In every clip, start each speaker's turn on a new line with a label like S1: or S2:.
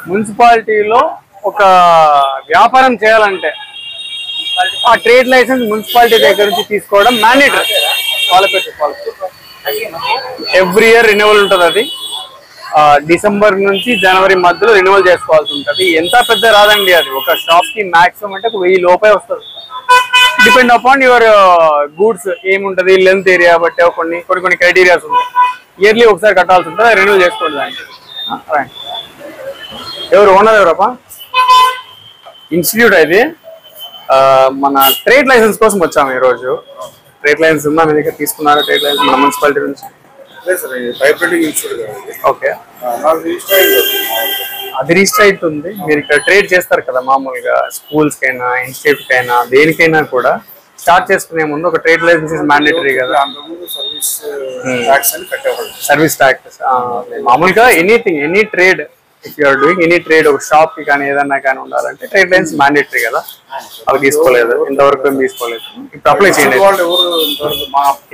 S1: మున్సిపాలిటీలో ఒక వ్యాపారం చేయాలంటే ఆ ట్రేడ్ లైసెన్స్ మున్సిపాలిటీ దగ్గర నుంచి తీసుకోవడం మ్యాండేటరీ. ఎవ్రీ ఇయర్ రెన్యువల్ ఉంటుంది. అది డిసెంబర్ నుంచి జనవరి మధ్యలో రెన్యువల్ చేసుకోవాల్సి ఉంటుంది. ఎంత పెద్ద రాదండి అది. ఒక షాప్ కి మాక్సిమం అంటే 1000 లోపే వస్తుంది. డిపెండ్ అపాన్ యువర్ గూడ్స్ ఏముంటది, లెంత్ ఏరియా బట్టి కొన్ని క్రైటీరియాస్ ఉంటాయి. ఇయర్లీ ఒకసారి కట్టాల్సి ఉంటుంది. రెన్యువల్ చేసుకోండి దాన్ని. ఎవరు ఓనర్ ఎవరప్పా? ఇన్స్టిట్యూట్ అయితే మన ట్రేడ్ లైసెన్స్ కోసం వచ్చాము ఈరోజు. ట్రేడ్ లైసెన్స్ ఉందా మీ దగ్గర? తీసుకున్నారా ట్రేడ్ లైసెన్స్ మన మున్సిపాలిటీ నుంచి? ఓకే, అది రిజిస్టర్ అవుతుంది. మీరు ఇక్కడ ట్రేడ్ చేస్తారు కదా మామూలుగా, స్కూల్స్ కైనా ఇన్స్టిట్యూట్ కైనా దేనికైనా కూడా స్టార్ట్ చేసుకునే ముందు ఒక ట్రేడ్ లైసెన్స్ ఇస్ మ్యాండేటరీ కదా. సర్వీస్ ట్యాక్స్ మామూలుగా anything, any trade, if you are doing any trade, ఒక షాప్ కి కానీ ఏదన్నా కానీ ఉండాలంటే ట్రేడ్ లైసెన్స్ మ్యాండేటరీ కదా. అవి తీసుకోలేదు, ఇంతవరకు ఏం తీసుకోలేదు. ఇప్పుడు అప్లై చేయండి.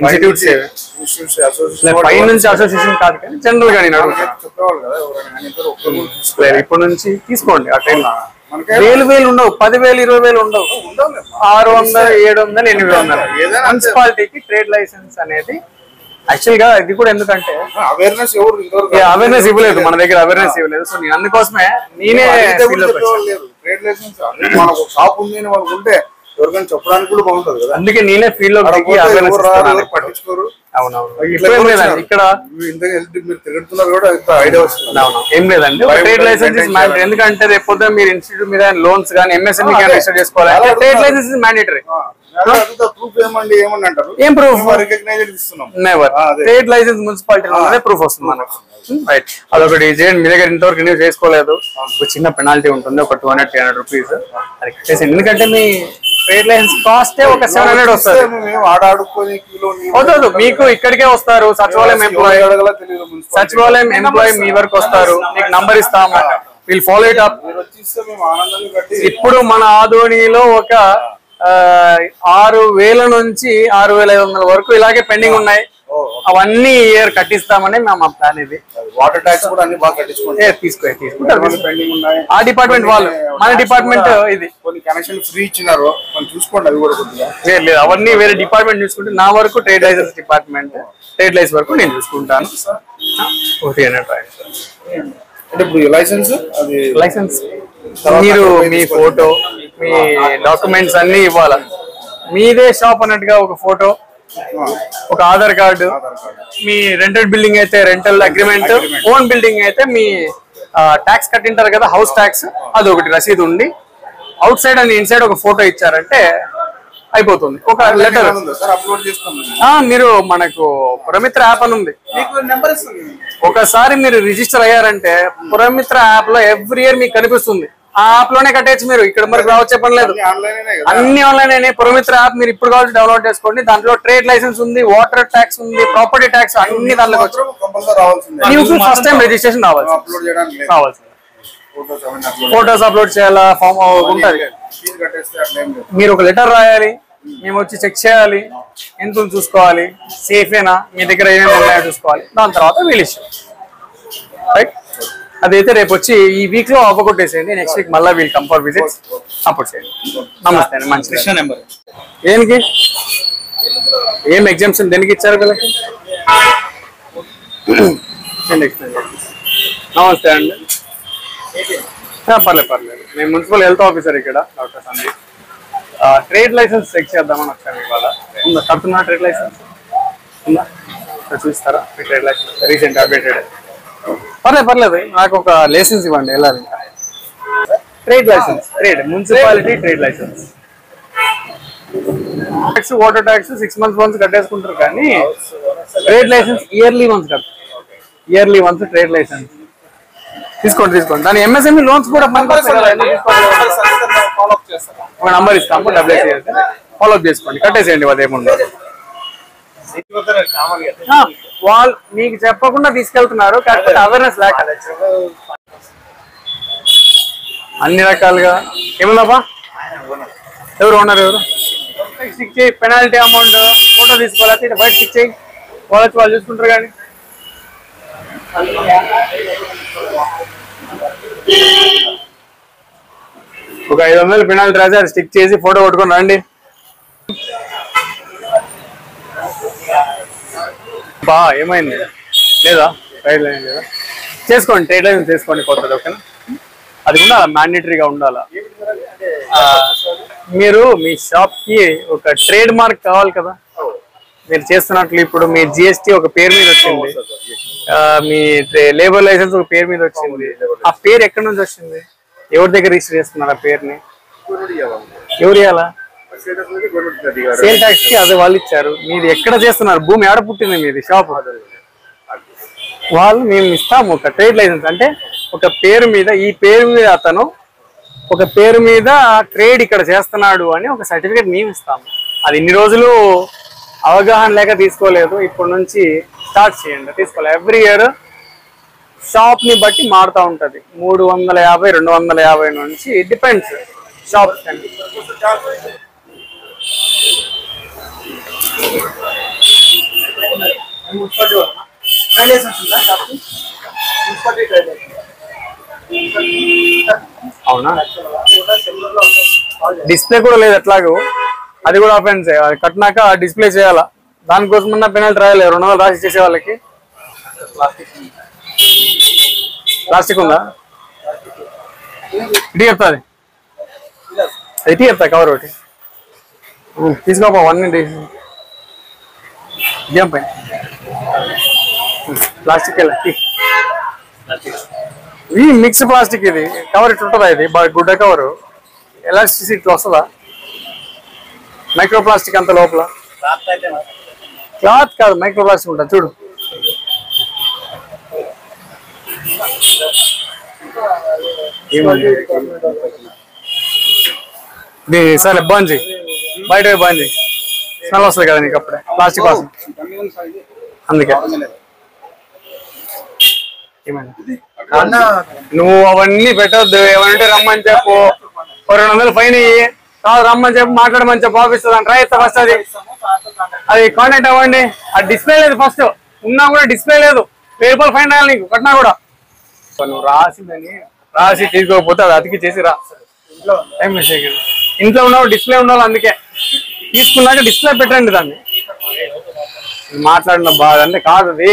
S1: ఇన్స్టిట్యూట్స్ పై నుంచి అసోసియేషన్ కాదు కానీ జనరల్ గా నేను అడుగుతాను. ఇప్పటి నుంచి తీసుకోండి. ఆ టైం 1000 ఉండవు, 10,000 20,000 ఉండవు. 600 700 800 మున్సిపాలిటీకి ట్రేడ్ లైసెన్స్ అనేది. యాక్చువల్ గా ఇది కూడా ఎందుకంటే అవేర్నెస్ ఇవ్వలేదు మన దగ్గర, అవేర్నెస్ ఇవ్వలేదు. సో నేను అందుకోసమే నేనే అందుకే నేనే ఫీల్డ్ లో పట్టించుకోరు. అవునవును, ఇక్కడ ఏం లేదండి. Trade licence is mandatory. ఎందుకంటే రేపు పొద్దున మీరు ఇన్స్టిట్యూట్ మీద లోన్స్ కానీ ఎంఎస్ఎంఈ కానీ రిజిస్టర్ చేసుకోవాలి. Trade licence is mandatory. ఏం ప్రూఫ్? ట్రేడ్ లైసెన్స్ మున్సిపాలిటీలో ప్రూఫ్ వస్తుంది మనకు. రైట్, అదొకటి చేయండి. మీ దగ్గర ఇంతవరకు రిన్యూ చేసుకోలేదు, ఒక చిన్న పెనాల్టీ ఉంటుంది, ఒక 200-300 రూపీస్ అది కట్టేసి. ఎందుకంటే మీ ట్రేడ్ లైసెన్స్ కాస్ట్ ఒక 700 వస్తుంది. వద్దు, మీకు ఇక్కడికే వస్తారు. సచివాలయం ఎంప్లాయీ మీ వరకు వస్తారు. మీకు నంబర్ ఇస్తాము, విల్ ఫాలో ఇట్ అప్. ఇప్పుడు మన ఆదోనిలో ఒక 6,000 నుంచి 6,500 వరకు ఇలాగే పెండింగ్ ఉన్నాయి. అవన్నీ ఇయర్ కట్టిస్తామని మా ప్లాన్. ఇది వాటర్ ట్యాక్స్ కూడా అన్ని బాగా తీసుకుంటారు. ఆ డిపార్ట్మెంట్ వాళ్ళు, మన డిపార్ట్మెంట్ ఇది కొన్ని కనెక్షన్ ఫ్రీ ఇచ్చినారు, చూసుకోండి. అవి కూడా లేదు, అవన్నీ వేరే డిపార్ట్మెంట్ చూసుకుంటే నా వరకు trade licence department, trade licence వరకు నేను చూసుకుంటాను. లైసెన్స్ మీరు మీ ఫోటో, మీ డాక్యుమెంట్స్ అన్ని ఇవ్వాలి. మీదే షాప్ అన్నట్టుగా ఒక ఫోటో, ఒక ఆధార్ కార్డు, మీ రెంటెడ్ బిల్డింగ్ అయితే రెంటల్ అగ్రిమెంట్, ఓన్ బిల్డింగ్ అయితే మీ ట్యాక్స్ కట్టింటారు కదా, హౌస్ ట్యాక్స్, అది ఒకటి రసీదు ఉండి, అవుట్ సైడ్ అండ్ ఇన్సైడ్ ఒక ఫోటో ఇచ్చారంటే అయిపోతుంది. ఒక లెటర్ మీరు మనకు పురమిత్ర యాప్ అని ఉంది, ఒకసారి మీరు రిజిస్టర్ అయ్యారంటే పురమిత్ర యాప్ లో ఎవ్రీ ఇయర్ మీకు కనిపిస్తుంది. ఆ యాప్ లోనే కట్టేయచ్చు. మీరు ఇక్కడ మరి రావచ్చే పని లేదు, అన్ని ఆన్లైన్. పురమిత్ర యాప్ మీరు ఇప్పుడు కావాలి డౌన్లోడ్ చేసుకోండి. దాంట్లో ట్రేడ్ లైసెన్స్ ఉంది, వాటర్ ట్యాక్స్ ఉంది, ప్రాపర్టీ ట్యాక్స్ అన్ని దాంట్లో ఫస్ట్ టైం రిజిస్ట్రేషన్ కావాల్సింది. ఫోటోస్ అప్లోడ్ చేయాలా, ఫామ్ ఉంటుంది. మీరు ఒక లెటర్ రాయాలి, మేము వచ్చి చెక్ చేయాలి, ఎంత చూసుకోవాలి, సేఫేనా, మీ దగ్గర ఏమేమి ఉన్నాయో చూసుకోవాలి. దాని తర్వాత వీళ్ళు రైట్. అదైతే రేపు వచ్చి ఈ వీక్ లో అవ్వకొట్టేసేయండి. నెక్స్ట్ వీక్ మళ్ళీ వీల్ కమ్ ఫర్ విజిట్స్, అప్పుడు చేయండి. నమస్తే అండి. మంచి నెంబర్ దేనికి, ఏం ఎగ్జామ్షన్ దేనికి ఇచ్చారు వీళ్ళకి? నమస్తే అండి. పర్లేదు. నేను మున్సిపల్ హెల్త్ ఆఫీసర్ ఇక్కడ, doctor Sandeep. Trade licence check చేద్దామని వచ్చాను ఇవాళ. ఉందా కడుతున్నా ట్రేడ్ లైసెన్స్? ఉందా చూస్తారా? మీ ట్రేడ్ లైసెన్స్ రీసెంట్ అప్డేటెడ్. పర్లేదు, నాకు ఒక లైసెన్స్ ఇవ్వండి వెళ్ళాలి. Trade licence, trade municipality trade licence. Tax, water tax 6 months once కట్టేసుకుంటారు, కానీ ట్రేడ్ లైసెన్స్ ఇయర్లీ వన్స్ కట్టారు. ఇయర్లీ వన్స్ ట్రేడ్ లైసెన్స్ తీసుకోండి. దాని ఎంఎస్ఎంఈ లోన్స్ కూడా ఒక నంబర్ ఇస్తాము, WCS ఫాలోఅప్ చేసుకోండి, కట్టేసేయండి. అదేముండదు, వాళ్ళు మీకు చెప్పకుండా తీసుకెళ్తున్నారు, కాకపోతే అవేర్నెస్ లేక అన్ని రకాలుగా. ఏముందబ్బా, ఎవరు ఓనర్ ఎవరు? స్టిక్ చేయి, పెనాల్టీ అమౌంట్ ఫోటో తీసుకోవాలి, బయట స్టిక్ చేయి, వాళ్ళు చూసుకుంటారు. కానీ ఒక 500 పెనాల్టీ రాసి అది స్టిక్ చేసి ఫోటో కొట్టుకొని రండి. బా ఏమైంది లేదా? ట్రైడ్ లైన్ లేదా? చేసుకోండి, ట్రైడ్ లైన్ చేసుకోండి కొత్తది. ఓకేనా? అది ఉండాలా, మ్యాండేటరీగా ఉండాలా. మీరు మీ షాప్ కి ఒక ట్రేడ్ మార్క్ కావాలి కదా. మీరు చేస్తున్నట్లు ఇప్పుడు మీ జిఎస్టీ ఒక పేరు మీద వచ్చింది, మీ లేబర్ లైసెన్స్ ఒక పేరు మీద వచ్చింది. ఆ పేరు ఎక్కడి నుంచి వచ్చింది? ఎవరి దగ్గర రిజిస్టర్ చేస్తున్నారు ఆ పేరుని? ఎవరు ఇవ్వాలా? సేల్ ట్యాక్స్ కి అది వాళ్ళు ఇచ్చారు. మీది ఎక్కడ చేస్తున్నారు? భూమి ఆడ పుట్టింది మీది, షాప్ వాళ్ళు. మేము ఇస్తాము ఒక ట్రేడ్ లైసెన్స్, అంటే ఒక పేరు మీద, ఈ పేరు మీద అతను ఒక పేరు మీద ట్రేడ్ ఇక్కడ చేస్తున్నాడు అని ఒక సర్టిఫికేట్ మేము ఇస్తాము. అది ఇన్ని రోజులు అవగాహన లేక తీసుకోలేదు. ఇప్పటి నుంచి స్టార్ట్ చేయండి, తీసుకోవాలి. ఎవ్రీ ఇయర్ షాప్ ని బట్టి మారుతూ ఉంటది. 350, 250 నుంచి డిపెండ్స్ షాప్. అవునా? డిస్ప్లే కూడా లేదు ఎట్లాగో, అది కూడా ఆఫెన్స్. అది కట్టినాక డిస్ప్లే చేయాలా, దానికోసమన్నా పెనాల్టీ రాయాలి. 200 రాసి చేసే వాళ్ళకి. ప్లాస్టిక్ ఉందా? ఇటీ చెప్తాది, ఇటీ చెప్తా. కవర్ ఒకటి తీసుకోపా, 1 ఇదేం పైన ప్లాస్టిక్. ఇది మిక్స్ ప్లాస్టిక్. ఇది కవర్ ఇట్లా ఉంటుందా? ఇది బాగా గుడ్డ కవరు. ఎలాస్టిసిటీ ఇట్లా వస్తుందా? మైక్రో ప్లాస్టిక్ అంత లోపల. క్లాత్ కాదు, మైక్రో ప్లాస్టిక్ ఉంటుంది చూడు. ఇది సరే బాగుంది, బయట బాగుంది. స్మెల్ వస్తుంది కదా నీకు అప్పుడే, ప్లాస్టిక్ వాసన. అందుకే నువ్వు అవన్నీ పెట్టద్దు. ఏమంటే రమ్మని చెప్పు, 200 ఫైన్ ఇయ్యి. రమ్మని చెప్పు, మాట్లాడమని చెప్పు, ఆఫీస్ ట్రై చేస్తా. ఫస్ట్ అది కాంటాక్ట్ అవ్వండి. అది డిస్ప్లే లేదు, ఫస్ట్ ఉన్నా కూడా డిస్ప్లే లేదు. 1000 రూపాయలు ఫైన్ రాయాలి నీకు, కట్టినా కూడా. నువ్వు రాసి తీసుకోకపోతే అది అతికి చేసి రా. Time mistake. ఇంట్లో ఉన్నప్పుడు డిస్ప్లే ఉండాలి, అందుకే తీసుకున్నాక డిస్ప్లే పెట్టండి. దాన్ని మాట్లాడిన బాధ అంటే కాదు అది.